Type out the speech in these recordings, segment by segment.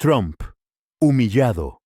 Trump, humillado.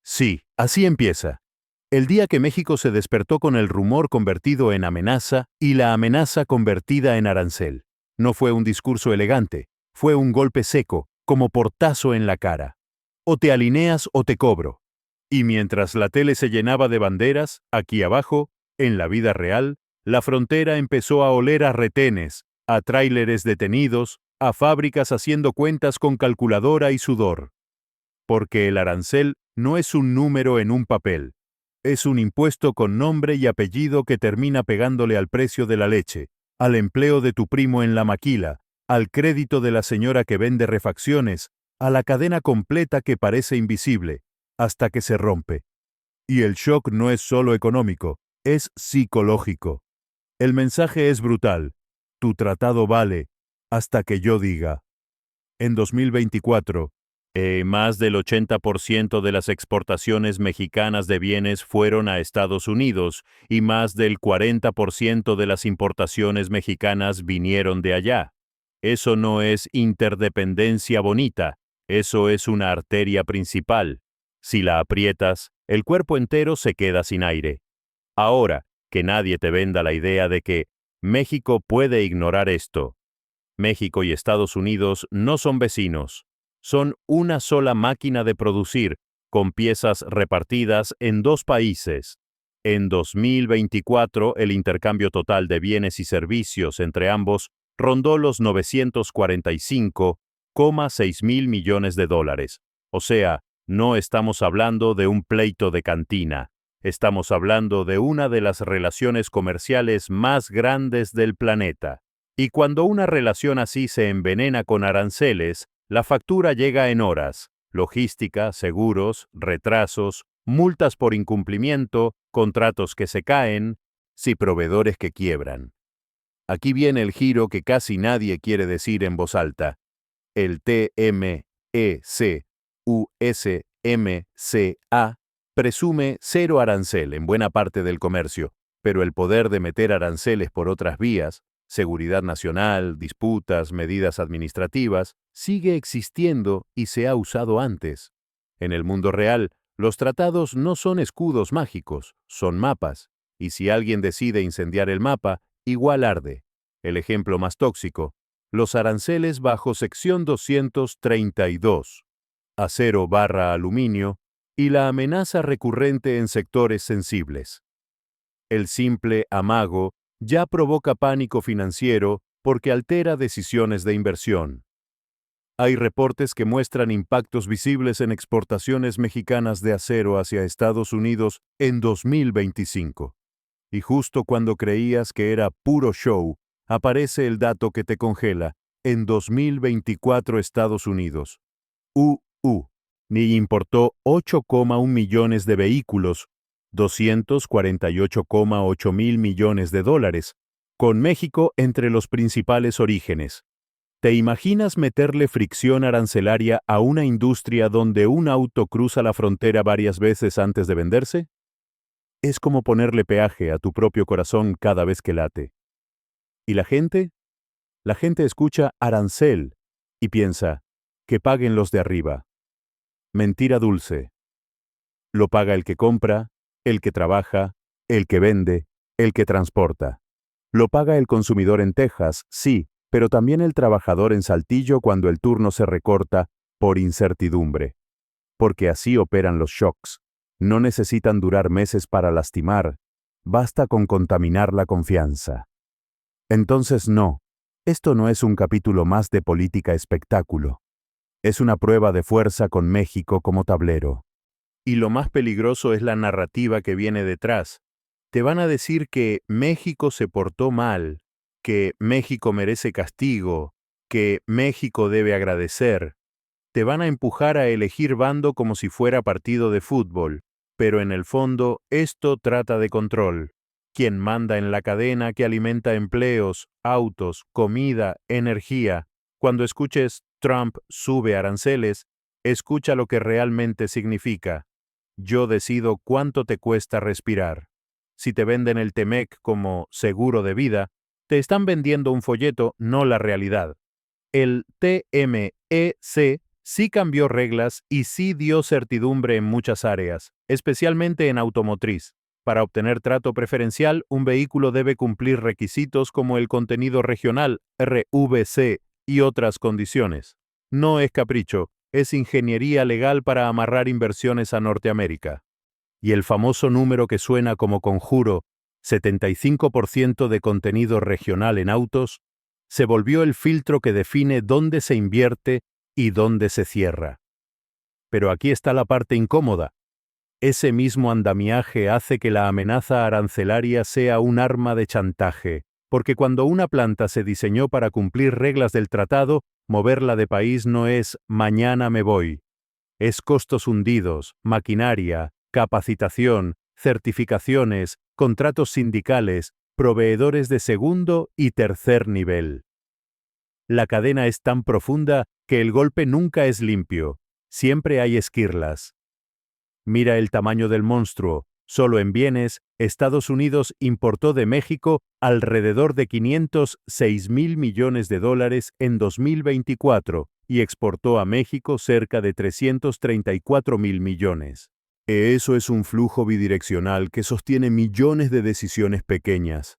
Sí, así empieza. El día que México se despertó con el rumor convertido en amenaza y la amenaza convertida en arancel. No fue un discurso elegante, fue un golpe seco, como portazo en la cara. O te alineas o te cobro. Y mientras la tele se llenaba de banderas, aquí abajo, en la vida real, la frontera empezó a oler a retenes, a tráileres detenidos, a fábricas haciendo cuentas con calculadora y sudor. Porque el arancel no es un número en un papel. Es un impuesto con nombre y apellido que termina pegándole al precio de la leche, al empleo de tu primo en la maquila, al crédito de la señora que vende refacciones, a la cadena completa que parece invisible, hasta que se rompe. Y el shock no es solo económico, es psicológico. El mensaje es brutal. Tu tratado vale, hasta que yo diga. En 2024, más del 80% de las exportaciones mexicanas de bienes fueron a Estados Unidos y más del 40% de las importaciones mexicanas vinieron de allá. Eso no es interdependencia bonita, eso es una arteria principal. Si la aprietas, el cuerpo entero se queda sin aire. Ahora, que nadie te venda la idea de que México puede ignorar esto. México y Estados Unidos no son vecinos, son una sola máquina de producir, con piezas repartidas en dos países. En 2024, el intercambio total de bienes y servicios entre ambos rondó los 945,6 mil millones de dólares. O sea, no estamos hablando de un pleito de cantina, estamos hablando de una de las relaciones comerciales más grandes del planeta. Y cuando una relación así se envenena con aranceles, la factura llega en horas. Logística, seguros, retrasos, multas por incumplimiento, contratos que se caen, sí, proveedores que quiebran. Aquí viene el giro que casi nadie quiere decir en voz alta. El TMECUSMCA presume cero arancel en buena parte del comercio, pero el poder de meter aranceles por otras vías, seguridad nacional, disputas, medidas administrativas, sigue existiendo y se ha usado antes. En el mundo real, los tratados no son escudos mágicos, son mapas, y si alguien decide incendiar el mapa, igual arde. El ejemplo más tóxico: los aranceles bajo sección 232, acero/aluminio, y la amenaza recurrente en sectores sensibles. El simple amago ya provoca pánico financiero porque altera decisiones de inversión. Hay reportes que muestran impactos visibles en exportaciones mexicanas de acero hacia Estados Unidos en 2025. Y justo cuando creías que era puro show, aparece el dato que te congela. En 2024 Estados Unidos, ni importó 8,1 millones de vehículos, 248,8 mil millones de dólares, con México entre los principales orígenes. ¿Te imaginas meterle fricción arancelaria a una industria donde un auto cruza la frontera varias veces antes de venderse? Es como ponerle peaje a tu propio corazón cada vez que late. ¿Y la gente? La gente escucha arancel y piensa, que paguen los de arriba. Mentira dulce. Lo paga el que compra, el que trabaja, el que vende, el que transporta. Lo paga el consumidor en Texas, sí, pero también el trabajador en Saltillo cuando el turno se recorta por incertidumbre. Porque así operan los shocks. No necesitan durar meses para lastimar, basta con contaminar la confianza. Entonces no, esto no es un capítulo más de política espectáculo. Es una prueba de fuerza con México como tablero. Y lo más peligroso es la narrativa que viene detrás. Te van a decir que México se portó mal, que México merece castigo, que México debe agradecer. Te van a empujar a elegir bando como si fuera partido de fútbol, pero en el fondo esto trata de control. ¿Quién manda en la cadena que alimenta empleos, autos, comida, energía? Cuando escuches Trump sube aranceles, escucha lo que realmente significa. Yo decido cuánto te cuesta respirar. Si te venden el Temec como seguro de vida, te están vendiendo un folleto, no la realidad. El TMEC Sí cambió reglas y sí dio certidumbre en muchas áreas, especialmente en automotriz. Para obtener trato preferencial, un vehículo debe cumplir requisitos como el contenido regional, RVC, y otras condiciones. No es capricho, es ingeniería legal para amarrar inversiones a Norteamérica. Y el famoso número que suena como conjuro, 75% de contenido regional en autos, se volvió el filtro que define dónde se invierte y dónde se cierra. Pero aquí está la parte incómoda. Ese mismo andamiaje hace que la amenaza arancelaria sea un arma de chantaje, porque cuando una planta se diseñó para cumplir reglas del tratado, moverla de país no es mañana me voy. Es costos hundidos, maquinaria, capacitación, certificaciones, contratos sindicales, proveedores de segundo y tercer nivel. La cadena es tan profunda que el golpe nunca es limpio. Siempre hay esquirlas. Mira el tamaño del monstruo. Solo en bienes, Estados Unidos importó de México alrededor de $506 mil millones en 2024 y exportó a México cerca de 334 mil millones. Eso es un flujo bidireccional que sostiene millones de decisiones pequeñas.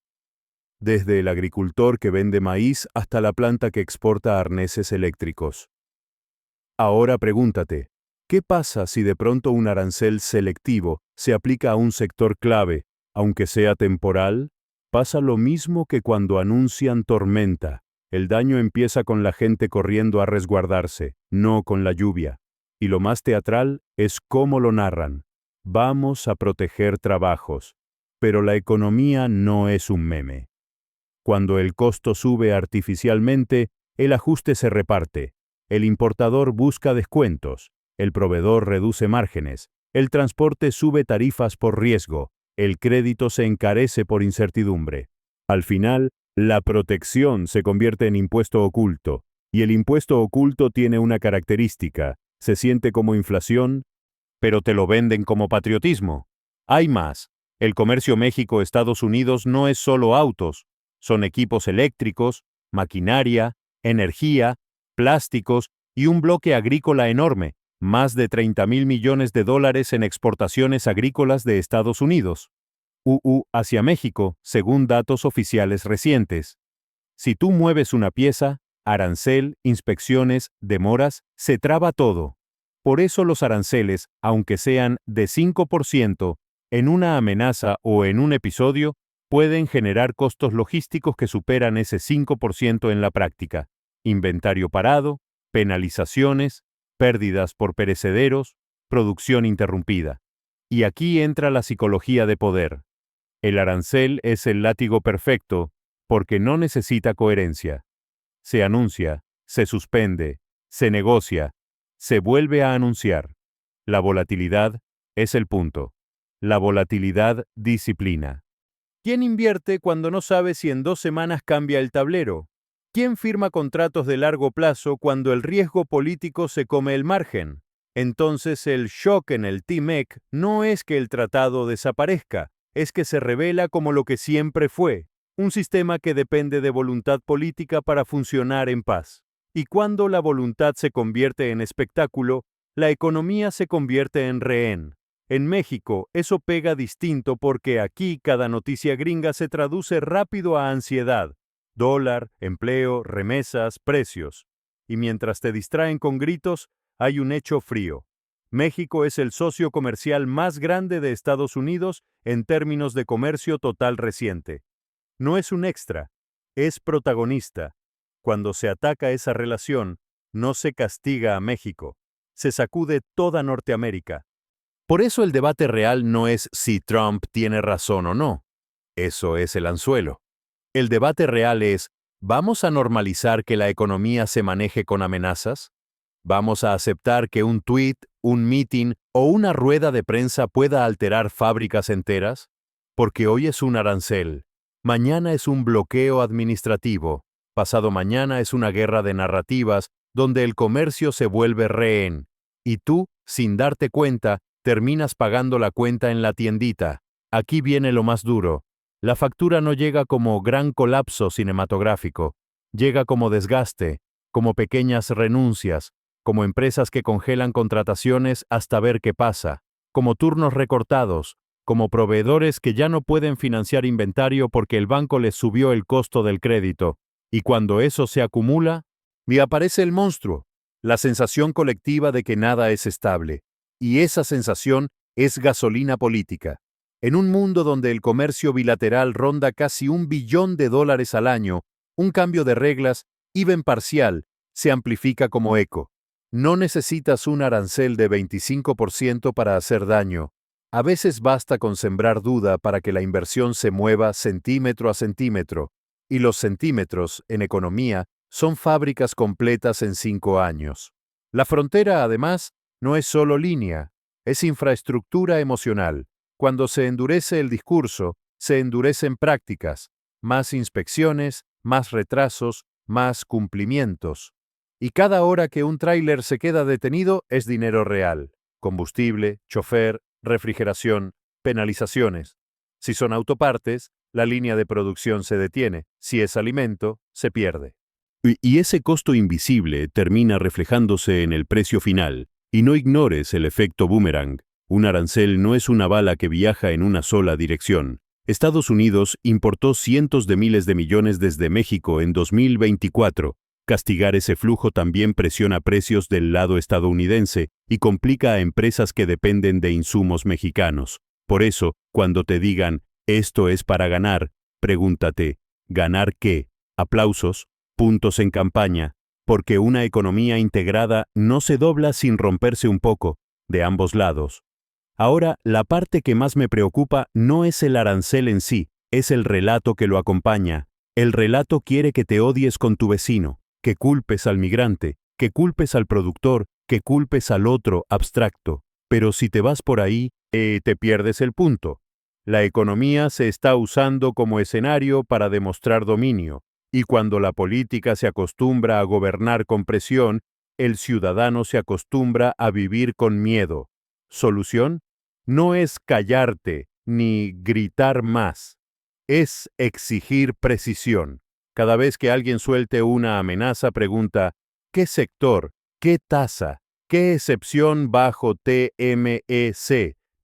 Desde el agricultor que vende maíz hasta la planta que exporta arneses eléctricos. Ahora pregúntate, ¿qué pasa si de pronto un arancel selectivo se aplica a un sector clave, aunque sea temporal? Pasa lo mismo que cuando anuncian tormenta. El daño empieza con la gente corriendo a resguardarse, no con la lluvia. Y lo más teatral es cómo lo narran. Vamos a proteger trabajos. Pero la economía no es un meme. Cuando el costo sube artificialmente, el ajuste se reparte. El importador busca descuentos, el proveedor reduce márgenes, el transporte sube tarifas por riesgo, el crédito se encarece por incertidumbre. Al final, la protección se convierte en impuesto oculto, y el impuesto oculto tiene una característica, se siente como inflación, pero te lo venden como patriotismo. Hay más. El comercio México-Estados Unidos no es solo autos, son equipos eléctricos, maquinaria, energía, plásticos y un bloque agrícola enorme, más de $30 mil millones en exportaciones agrícolas de Estados Unidos. Hacia México, según datos oficiales recientes. Si tú mueves una pieza, arancel, inspecciones, demoras, se traba todo. Por eso los aranceles, aunque sean de 5%, en una amenaza o en un episodio, pueden generar costos logísticos que superan ese 5% en la práctica. Inventario parado, penalizaciones, pérdidas por perecederos, producción interrumpida. Y aquí entra la psicología de poder. El arancel es el látigo perfecto porque no necesita coherencia. Se anuncia, se suspende, se negocia, se vuelve a anunciar. La volatilidad es el punto. La volatilidad disciplina. ¿Quién invierte cuando no sabe si en 2 semanas cambia el tablero? ¿Quién firma contratos de largo plazo cuando el riesgo político se come el margen? Entonces el shock en el TMEC no es que el tratado desaparezca, es que se revela como lo que siempre fue, un sistema que depende de voluntad política para funcionar en paz. Y cuando la voluntad se convierte en espectáculo, la economía se convierte en rehén. En México, eso pega distinto porque aquí cada noticia gringa se traduce rápido a ansiedad. Dólar, empleo, remesas, precios. Y mientras te distraen con gritos, hay un hecho frío. México es el socio comercial más grande de Estados Unidos en términos de comercio total reciente. No es un extra, es protagonista. Cuando se ataca esa relación, no se castiga a México, se sacude toda Norteamérica. Por eso el debate real no es si Trump tiene razón o no. Eso es el anzuelo. El debate real es, ¿vamos a normalizar que la economía se maneje con amenazas? ¿Vamos a aceptar que un tuit, un meeting o una rueda de prensa pueda alterar fábricas enteras? Porque hoy es un arancel, mañana es un bloqueo administrativo, pasado mañana es una guerra de narrativas donde el comercio se vuelve rehén, y tú, sin darte cuenta, terminas pagando la cuenta en la tiendita. Aquí viene lo más duro. La factura no llega como gran colapso cinematográfico, llega como desgaste, como pequeñas renuncias, como empresas que congelan contrataciones hasta ver qué pasa, como turnos recortados, como proveedores que ya no pueden financiar inventario porque el banco les subió el costo del crédito. Y cuando eso se acumula, y aparece el monstruo, la sensación colectiva de que nada es estable. Y esa sensación es gasolina política. En un mundo donde el comercio bilateral ronda casi $1 billón al año, un cambio de reglas, even parcial, se amplifica como eco. No necesitas un arancel de 25% para hacer daño. A veces basta con sembrar duda para que la inversión se mueva centímetro a centímetro. Y los centímetros, en economía, son fábricas completas en 5 años. La frontera, además, no es solo línea, es infraestructura emocional. Cuando se endurece el discurso, se endurecen prácticas, más inspecciones, más retrasos, más cumplimientos. Y cada hora que un tráiler se queda detenido es dinero real. Combustible, chofer, refrigeración, penalizaciones. Si son autopartes, la línea de producción se detiene. Si es alimento, se pierde. Y ese costo invisible termina reflejándose en el precio final. Y no ignores el efecto boomerang. Un arancel no es una bala que viaja en una sola dirección. Estados Unidos importó cientos de miles de millones desde México en 2024. Castigar ese flujo también presiona precios del lado estadounidense y complica a empresas que dependen de insumos mexicanos. Por eso, cuando te digan, esto es para ganar, pregúntate, ¿ganar qué? Aplausos, puntos en campaña, porque una economía integrada no se dobla sin romperse un poco, de ambos lados. Ahora, la parte que más me preocupa no es el arancel en sí, es el relato que lo acompaña. El relato quiere que te odies con tu vecino, que culpes al migrante, que culpes al productor, que culpes al otro abstracto. Pero si te vas por ahí, te pierdes el punto. La economía se está usando como escenario para demostrar dominio, y cuando la política se acostumbra a gobernar con presión, el ciudadano se acostumbra a vivir con miedo. ¿Solución? No es callarte ni gritar más, es exigir precisión. Cada vez que alguien suelte una amenaza, pregunta, ¿qué sector? ¿Qué tasa? ¿Qué excepción bajo TMEC?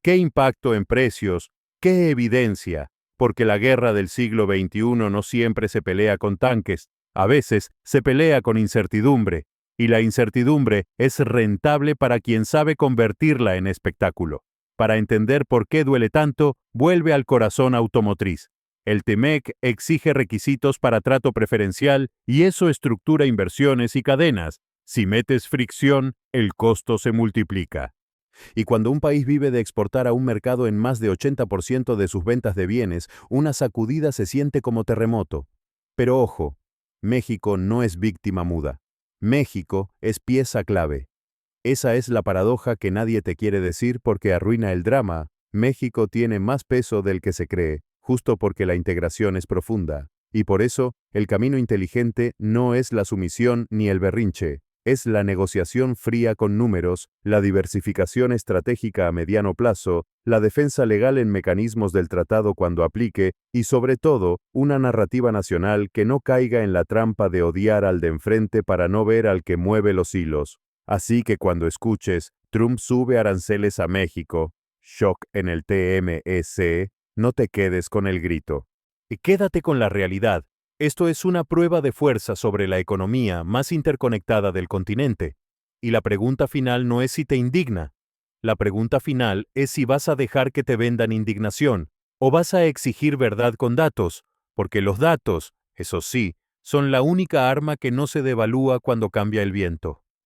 ¿Qué impacto en precios? ¿Qué evidencia? Porque la guerra del siglo XXI no siempre se pelea con tanques, a veces se pelea con incertidumbre, y la incertidumbre es rentable para quien sabe convertirla en espectáculo. Para entender por qué duele tanto, vuelve al corazón automotriz. El TMEC exige requisitos para trato preferencial y eso estructura inversiones y cadenas. Si metes fricción, el costo se multiplica. Y cuando un país vive de exportar a un mercado en más de 80% de sus ventas de bienes, una sacudida se siente como terremoto. Pero ojo, México no es víctima muda. México es pieza clave. Esa es la paradoja que nadie te quiere decir porque arruina el drama. México tiene más peso del que se cree, justo porque la integración es profunda. Y por eso, el camino inteligente no es la sumisión ni el berrinche, es la negociación fría con números, la diversificación estratégica a mediano plazo, la defensa legal en mecanismos del tratado cuando aplique, y sobre todo, una narrativa nacional que no caiga en la trampa de odiar al de enfrente para no ver al que mueve los hilos. Así que cuando escuches, Trump sube aranceles a México, shock en el TMEC, no te quedes con el grito. Y quédate con la realidad. Esto es una prueba de fuerza sobre la economía más interconectada del continente. Y la pregunta final no es si te indigna. La pregunta final es si vas a dejar que te vendan indignación, o vas a exigir verdad con datos, porque los datos, eso sí, son la única arma que no se devalúa cuando cambia el viento.